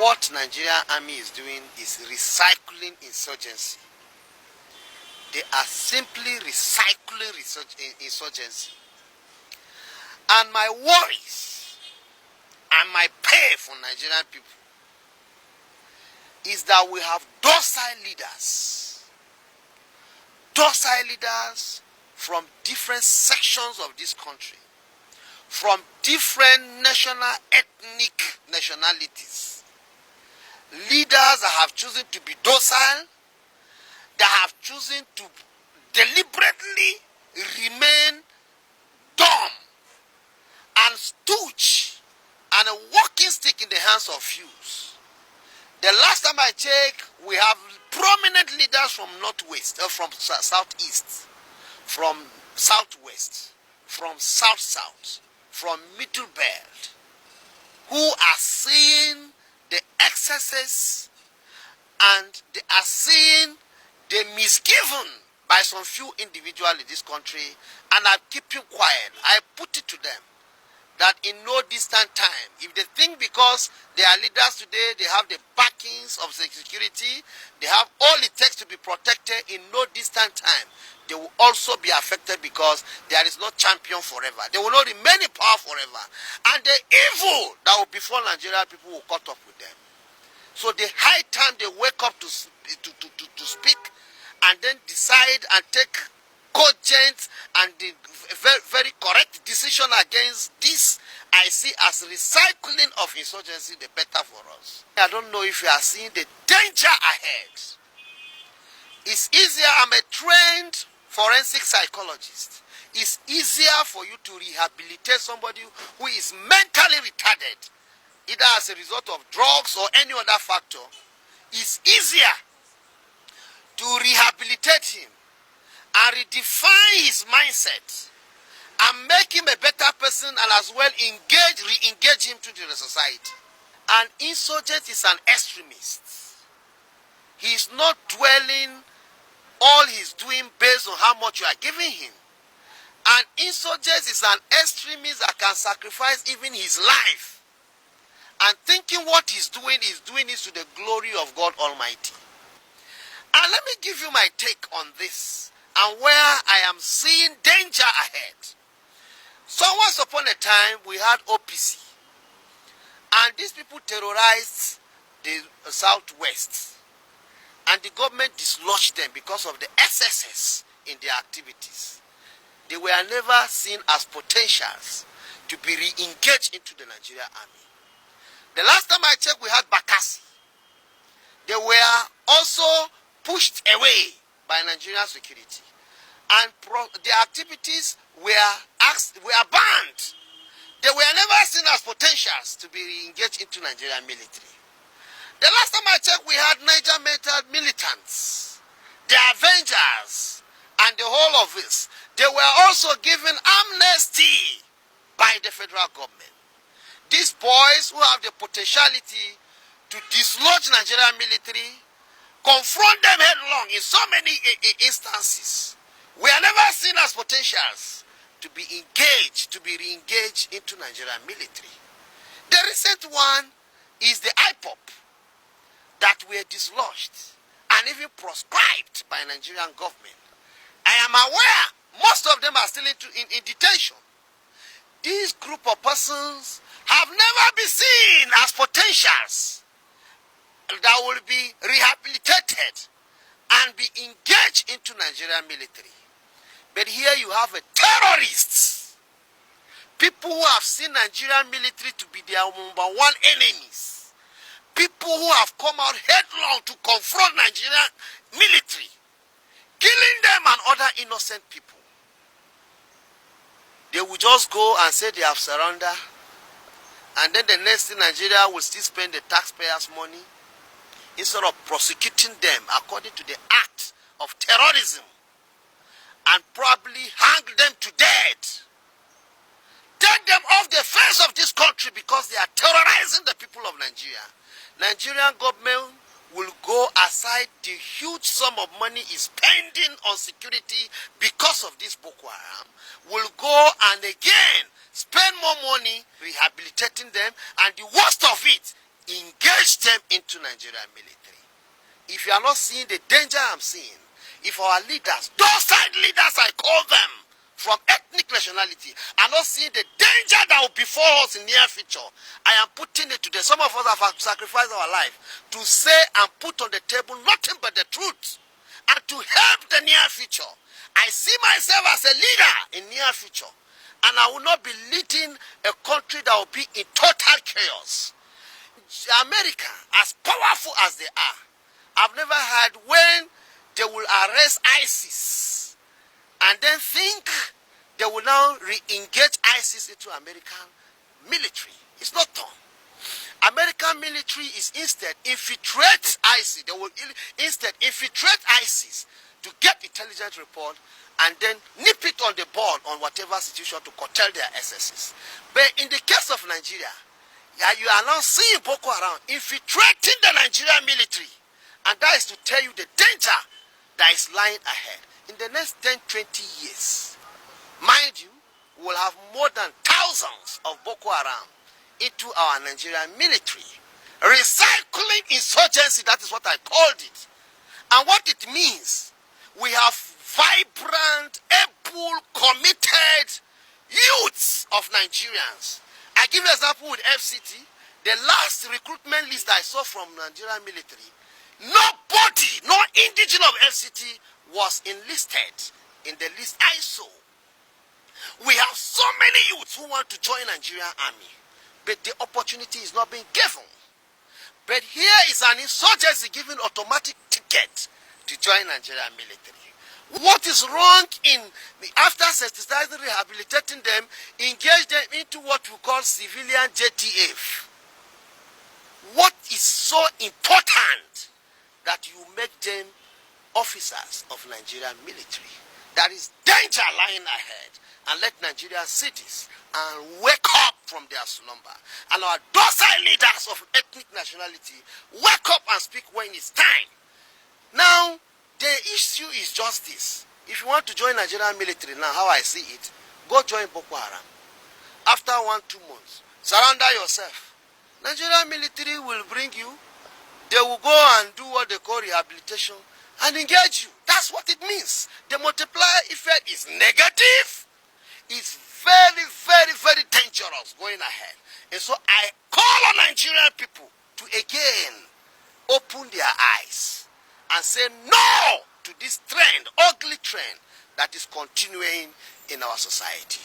what Nigerian army is doing is recycling insurgency. They are simply recycling insurgency. And my worries and my pain for Nigerian people is that we have docile leaders from different sections of this country, from different ethnic nationalities. Leaders that have chosen to be docile, that have chosen to deliberately remain dumb and stooge and a walking stick in the hands of fools. The last time I checked, we have prominent leaders from northwest, from southeast, from southwest, from south, from middle belt, who are seeing the excesses and they are seeing the misgiven by some few individuals in this country, and are keeping quiet. I put it to them that in no distant time, if they think because they are leaders today, they have the backings of security, they have all it takes to be protected, in no distant time, they will also be affected because there is no champion forever. They will not remain in power forever. And the evil that will befall Nigerian people will caught up with them. So the high time they wake up to speak and then decide and take cogent and the very correct decision against this, I see as recycling of insurgency, the better for us. I don't know if you are seeing the danger ahead. It's easier, I'm a trained forensic psychologist. It's easier for you to rehabilitate somebody who is mentally retarded, either as a result of drugs or any other factor. It's easier to rehabilitate him and redefine his mindset and make him a better person, and as well re-engage him to the society. An insurgent is an extremist. He is not dwelling all he's doing based on how much you are giving him. An insurgent is an extremist that can sacrifice even his life, and thinking what he's doing it to the glory of God Almighty. And let me give you my take on this and where I am seeing danger ahead. So once upon a time, we had OPC. And these people terrorized the southwest. And the government dislodged them because of the excesses in their activities. They were never seen as potentials to be re-engaged into the Nigerian army. The last time I checked, we had Bakassi. They were also pushed away by Nigerian security. And their activities were banned. They were never seen as potentials to be engaged into Nigerian military. The last time I checked, we had Niger militants, the Avengers, and the whole of this. They were also given amnesty by the federal government. These boys who have the potentiality to dislodge Nigerian military, confront them headlong in so many instances, we are never seen as potentials to be engaged, to be re-engaged into Nigerian military. The recent one is the IPOP that were dislodged and even proscribed by Nigerian government. I am aware most of them are still in detention. This group of persons have never been seen as potentials that will be rehabilitated and be engaged into Nigerian military. But here you have a terrorists, people who have seen Nigerian military to be their number one enemies, people who have come out headlong to confront Nigerian military, killing them and other innocent people. They will just go and say they have surrendered, and then the next thing, Nigeria will still spend the taxpayers' money instead of prosecuting them according to the act of terrorism and probably hang them to death. Take them off the face of this country because they are terrorizing the people of Nigeria. Nigerian government will go aside the huge sum of money is spending on security because of this Boko Haram. Will go and again spend more money rehabilitating them, and the worst of it engage them into Nigerian military. If you are not seeing the danger I'm seeing, if our leaders, those side leaders I call them, from ethnic nationality, are not seeing the danger that will befall us in the near future, I am putting it to them. Some of us have sacrificed our life to say and put on the table nothing but the truth and to help the near future. I see myself as a leader in near future, and I will not be leading a country that will be in total chaos. America, as powerful as they are, I've never heard when they will arrest ISIS and then think they will now re-engage ISIS into American military. It's not done. American military is instead infiltrate ISIS. They will instead infiltrate ISIS to get intelligence report and then nip it on the bud on whatever situation to curtail their excesses. But in the case of Nigeria, you are now seeing Boko Haram infiltrating the Nigerian military. And that is to tell you the danger that is lying ahead. In the next 10, 20 years, mind you, we will have more than thousands of Boko Haram into our Nigerian military. Recycling insurgency, that is what I called it. And what it means, we have vibrant, able, committed youths of Nigerians. I give an example with FCT. The last recruitment list I saw from Nigerian military, nobody, no indigenous of FCT was enlisted in the list I saw. We have so many youths who want to join Nigerian army, but the opportunity is not being given. But here is an insurgency giving automatic ticket to join Nigerian military. What is wrong in after sensitizing, rehabilitating them, engage them into what we call civilian JTF? What is so important that you make them officers of Nigerian military? There is danger lying ahead, and let Nigerian cities and wake up from their slumber. And our docile leaders of ethnic nationality wake up and speak when it's time. Now, the issue is just this. If you want to join Nigerian military now, how I see it, go join Boko Haram. After 1-2 months, surrender yourself. Nigerian military will bring you. They will go and do what they call rehabilitation and engage you. That's what it means. The multiplier effect is negative. It's very, very, very dangerous going ahead. And so I call on Nigerian people to again open their eyes and say no to this trend, ugly trend that is continuing in our society.